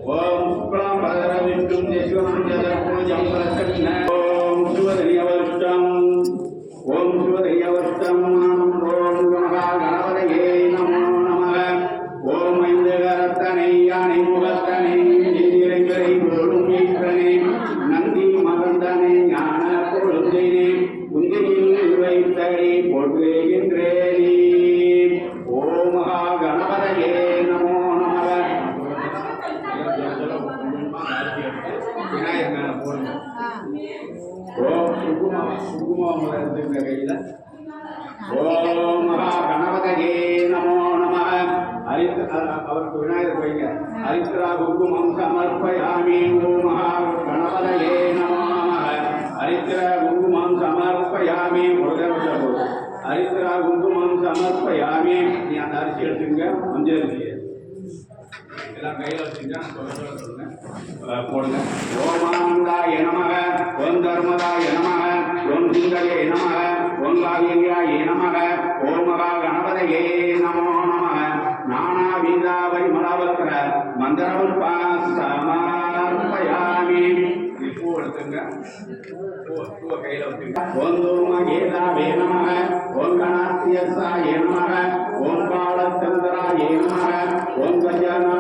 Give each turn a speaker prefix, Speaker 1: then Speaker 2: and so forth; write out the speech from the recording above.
Speaker 1: ஓம் சுக்லாம் பரதர விஷ்ணும் தேசிவம் ஜதபூஜம் பிரசன்ன ஓம் சிவதனியவஷ்டம் ஓம் சிவதனியவஷ்டம் ஓம் மகா கணபதையே நமோ நமக ஓம் ஐந்தகரத்தனை யானை முகத்தனை நீரிரை போலும் ஈஸ்வரனே நந்தி மகந்தனை ஞான பொழுதினே உந்தியில் வைத்தடி போற்றுகின்றேனே ஓம் மகா கணபதையே நமோ நமக விநாயகர் போடுங்க ஓம் சுகுமார கையில ஓம் மகா கணபதையே நமோ நம அவருக்கு விநாயகர் வைங்க ஹரித்ரா குங்குமம் சமர்ப்பயாமி ஓம் மகா கணபதையே நமோ நம ஹரித்ரா குங்குமம் சமர்ப்பயாமி ஹரித்ரா குங்குமம் சமர்ப்பயாமி நீ அந்த அரிசி எடுத்துங்க மஞ்சள் அரிசி எல்லாம் கையில் வச்சுங்க சொல்லுங்க போடுங்க ஓமானந்தாய நமக ஓம் தர்மதாய நமக ஓம் சுந்தரே நமக ஓம் காவியாய நமக ஓம் மகா கணபதையே நமோ நமக நானா வீதாவை மலவத்திர மந்திரம் சமர்ப்பயாமி பூ எடுத்துங்க பூவை கையில் வச்சுங்க ஓம் தூமகேதாவே நமக ஓம் கணாத்தியசாய நமக ஓம் காலச்சந்திராய நமக ஓம் கஜானா